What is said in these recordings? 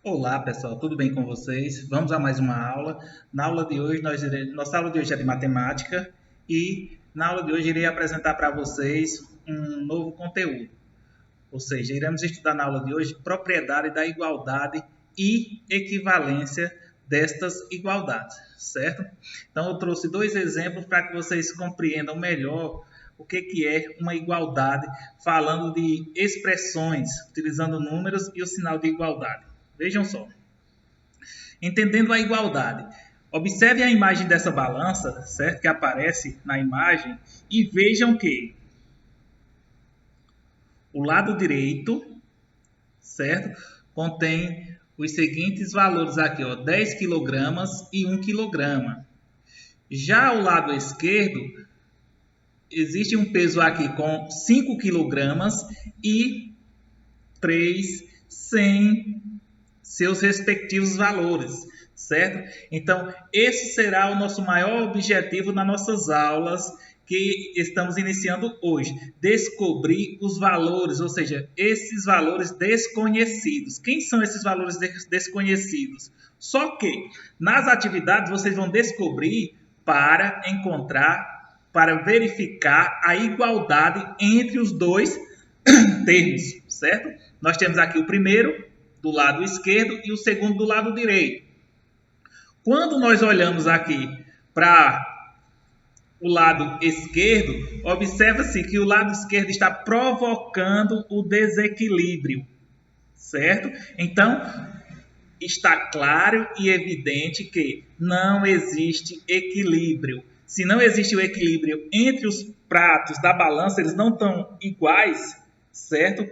Olá pessoal, tudo bem com vocês? Vamos a mais uma aula. Na aula de hoje, nossa aula de hoje é de matemática e na aula de hoje irei apresentar para vocês um novo conteúdo. Ou seja, iremos estudar na aula de hoje propriedade da igualdade e equivalência destas igualdades, certo? Então eu trouxe dois exemplos para que vocês compreendam melhor o que é uma igualdade, falando de expressões, utilizando números e o sinal de igualdade. Vejam só. Entendendo a igualdade. Observe a imagem dessa balança, certo? Que aparece na imagem e vejam que o lado direito, certo? Contém os seguintes valores aqui, ó, 10 quilogramas e 1 quilograma. Já o lado esquerdo, existe um peso aqui com 5 quilogramas e 3 sem seus respectivos valores, certo? Então, esse será o nosso maior objetivo nas nossas aulas que estamos iniciando hoje. Descobrir os valores, ou seja, esses valores desconhecidos. Quem são esses valores desconhecidos? Só que nas atividades vocês vão descobrir para encontrar, para verificar a igualdade entre os dois termos, certo? Nós temos aqui o primeiro do lado esquerdo e o segundo do lado direito. Quando nós olhamos aqui para o lado esquerdo, observa-se que o lado esquerdo está provocando o desequilíbrio, certo? Então, está claro e evidente que não existe equilíbrio. Se não existe o equilíbrio entre os pratos da balança, eles não estão iguais, certo?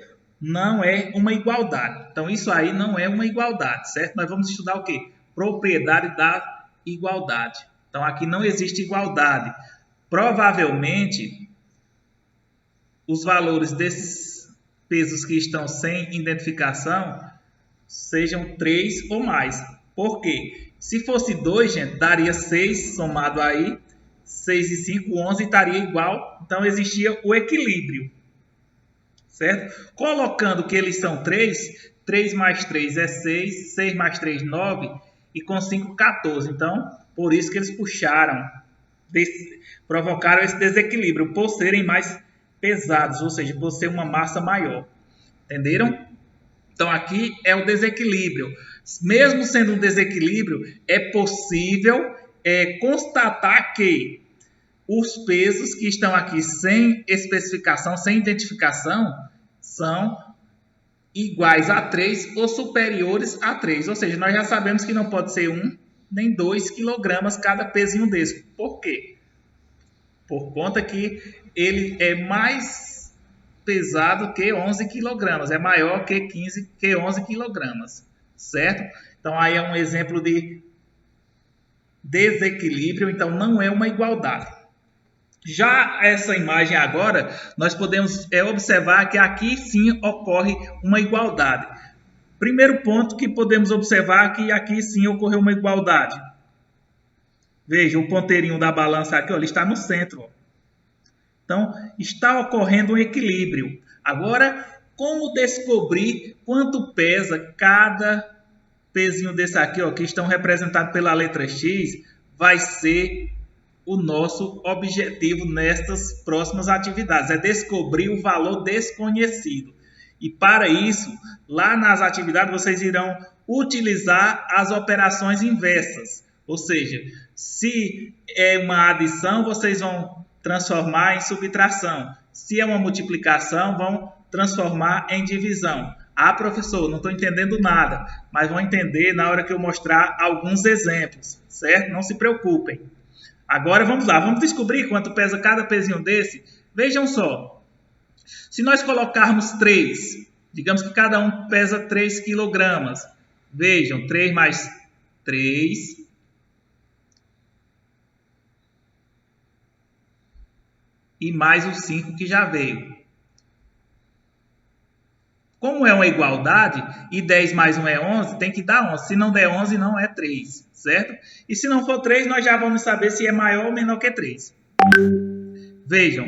Não é uma igualdade. Então, isso aí não é uma igualdade, certo? Nós vamos estudar o quê? Propriedade da igualdade. Então, aqui não existe igualdade. Provavelmente, os valores desses pesos que estão sem identificação sejam 3 ou mais. Por quê? Se fosse 2, gente, daria 6 somado aí, 6 e 5, 11, estaria igual. Então, existia o equilíbrio. Certo? Colocando que eles são 3, 3 mais 3 é 6, 6 mais 3, 9, e com 5, 14. Então, por isso que eles provocaram esse desequilíbrio, por serem mais pesados, ou seja, por ser uma massa maior. Entenderam? Então, aqui é o desequilíbrio. Mesmo sendo um desequilíbrio, é possível constatar que os pesos que estão aqui sem especificação, sem identificação, são iguais a 3 ou superiores a 3. Ou seja, nós já sabemos que não pode ser 1 nem 2 quilogramas cada pezinho desse. Por quê? Por conta que ele é mais pesado que 11 quilogramas. É maior que 11 quilogramas. Certo? Então, aí é um exemplo de desequilíbrio. Então, não é uma igualdade. Já essa imagem agora, nós podemos observar que aqui sim ocorre uma igualdade. Primeiro ponto que podemos observar que aqui sim ocorreu uma igualdade. Veja, o ponteirinho da balança aqui, ó, ele está no centro. Ó. Então, está ocorrendo um equilíbrio. Agora, como descobrir quanto pesa cada pezinho desse aqui, ó, que estão representados pela letra X, vai ser o nosso objetivo nestas próximas atividades, é descobrir o valor desconhecido. E para isso, lá nas atividades, vocês irão utilizar as operações inversas. Ou seja, se é uma adição, vocês vão transformar em subtração. Se é uma multiplicação, vão transformar em divisão. Ah, professor, não estou entendendo nada, mas vão entender na hora que eu mostrar alguns exemplos, certo? Não se preocupem. Agora vamos lá, vamos descobrir quanto pesa cada pezinho desse. Vejam só, se nós colocarmos 3, digamos que cada um pesa 3 quilogramas. Vejam, 3 mais 3 e mais o 5 que já veio. Como é uma igualdade e 10 mais 1 é 11, tem que dar 11. Se não der 11, não é 3, certo? E se não for 3, nós já vamos saber se é maior ou menor que 3. Vejam,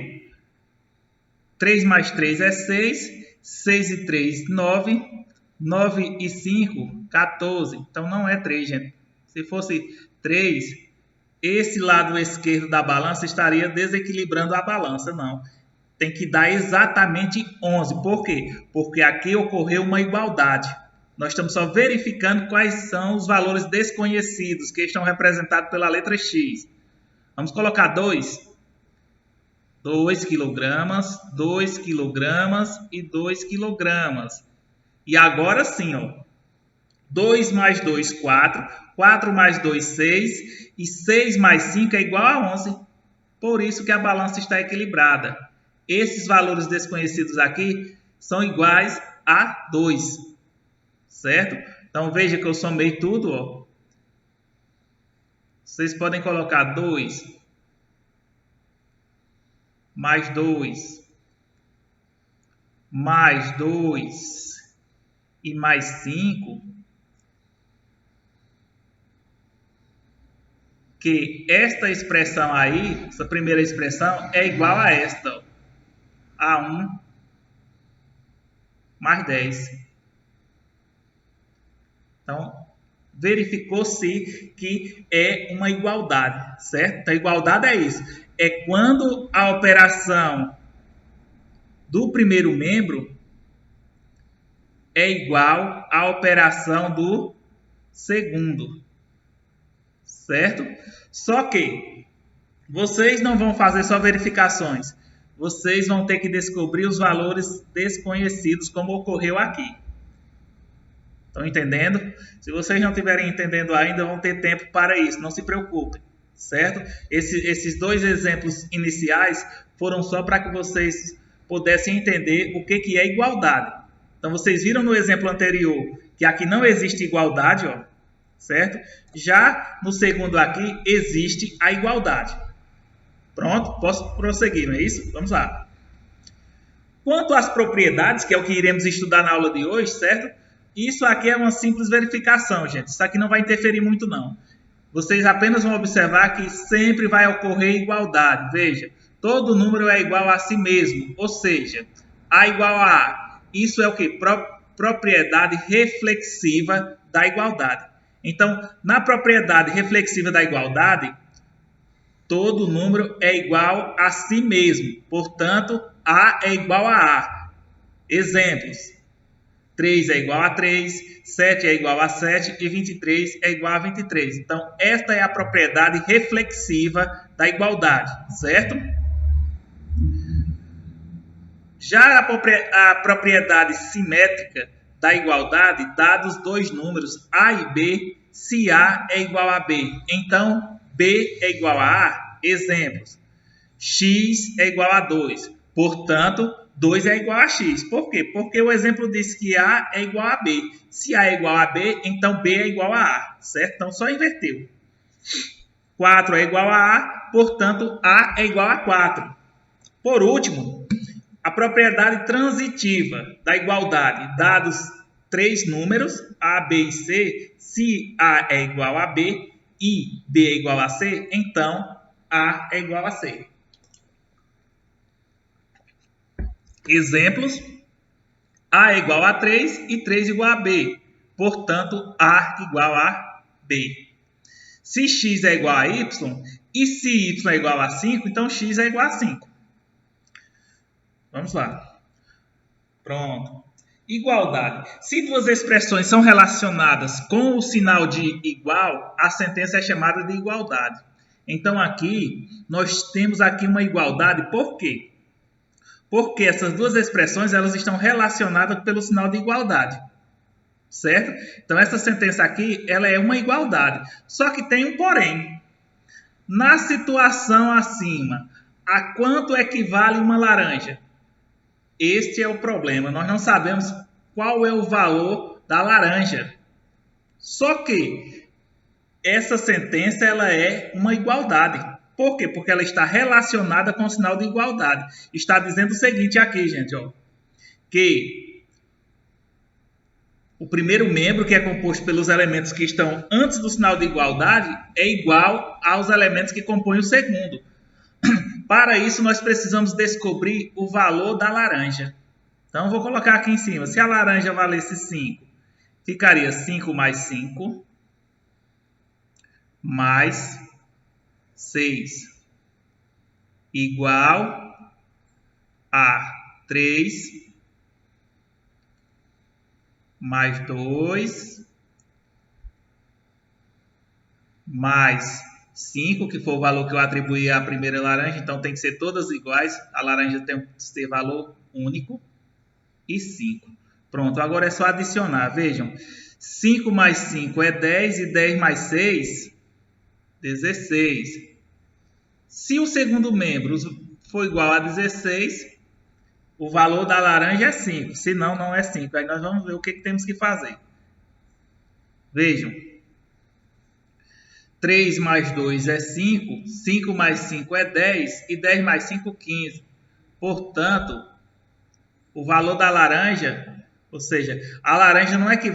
3 mais 3 é 6, 6 e 3, 9, 9 e 5, 14. Então não é 3, gente. Se fosse 3, esse lado esquerdo da balança estaria desequilibrando a balança. Não. Tem que dar exatamente 11. Por quê? Porque aqui ocorreu uma igualdade. Nós estamos só verificando quais são os valores desconhecidos que estão representados pela letra X. Vamos colocar 2. 2 quilogramas, 2 quilogramas e 2 quilogramas. E agora sim, ó, 2 mais 2, 4. 4 mais 2, 6. E 6 mais 5 é igual a 11. Por isso que a balança está equilibrada. Esses valores desconhecidos aqui são iguais a 2. Certo? Então, veja que eu somei tudo. Ó. Vocês podem colocar 2 mais 2 mais 2 e mais 5. Que esta expressão aí, essa primeira expressão, é igual a esta. Ó. A 1 mais 10. Então, verificou-se que é uma igualdade, certo? Então, a igualdade é isso. É quando a operação do primeiro membro é igual à operação do segundo, certo? Só que vocês não vão fazer só verificações. Vocês vão ter que descobrir os valores desconhecidos, como ocorreu aqui. Estão entendendo? Se vocês não estiverem entendendo ainda, vão ter tempo para isso. Não se preocupem, certo? Esses dois exemplos iniciais foram só para que vocês pudessem entender o que é igualdade. Então, vocês viram no exemplo anterior que aqui não existe igualdade, ó, certo? Já no segundo aqui, existe a igualdade. Pronto? Posso prosseguir, não é isso? Vamos lá. Quanto às propriedades, que é o que iremos estudar na aula de hoje, certo? Isso aqui é uma simples verificação, gente. Isso aqui não vai interferir muito, não. Vocês apenas vão observar que sempre vai ocorrer igualdade. Veja, todo número é igual a si mesmo. Ou seja, A igual a A. Isso é o que? Propriedade reflexiva da igualdade. Então, na propriedade reflexiva da igualdade, todo número é igual a si mesmo. Portanto, A é igual a A. Exemplos. 3 é igual a 3, 7 é igual a 7 e 23 é igual a 23. Então, esta é a propriedade reflexiva da igualdade, certo? Já a propriedade simétrica da igualdade, dados dois números A e B, se A é igual a B, então B é igual a A. Exemplos. X é igual a 2, portanto, 2 é igual a x. Por quê? Porque o exemplo diz que A é igual a B. Se A é igual a B, então B é igual a A, certo? Então, só inverteu. 4 é igual a A, portanto, A é igual a 4. Por último, a propriedade transitiva da igualdade, dados três números, A, B e C, se A é igual a B e B é igual a C, então A é igual a C. Exemplos. A é igual a 3 e 3 igual a B. Portanto, A igual a B. Se x é igual a y e se y é igual a 5, então x é igual a 5. Vamos lá. Pronto. Igualdade. Se duas expressões são relacionadas com o sinal de igual, a sentença é chamada de igualdade. Então, aqui, nós temos aqui uma igualdade. Por quê? Porque essas duas expressões elas estão relacionadas pelo sinal de igualdade, certo? Então, essa sentença aqui ela é uma igualdade, só que tem um porém. Na situação acima, a quanto equivale uma laranja? Este é o problema, nós não sabemos qual é o valor da laranja. Só que essa sentença ela é uma igualdade. Por quê? Porque ela está relacionada com o sinal de igualdade. Está dizendo o seguinte aqui, gente, ó, que o primeiro membro, que é composto pelos elementos que estão antes do sinal de igualdade, é igual aos elementos que compõem o segundo. Para isso, nós precisamos descobrir o valor da laranja. Então, vou colocar aqui em cima. Se a laranja valesse 5 Ficaria 5 mais 5, mais 6, igual a 3, mais 2, mais 5, que foi o valor que eu atribuí à primeira laranja, então tem que ser todas iguais, a laranja tem que ter valor único, e 5. Pronto, agora é só adicionar, vejam, 5 mais 5 é 10 e 10 mais 6, 16. Se o segundo membro for igual a 16, o valor da laranja é 5, se não, não é 5. Aí nós vamos ver o que temos que fazer. Vejam, 3 mais 2 é 5, 5 mais 5 é 10 e 10 mais 5, 15. Portanto, o valor da laranja, ou seja, a laranja não é que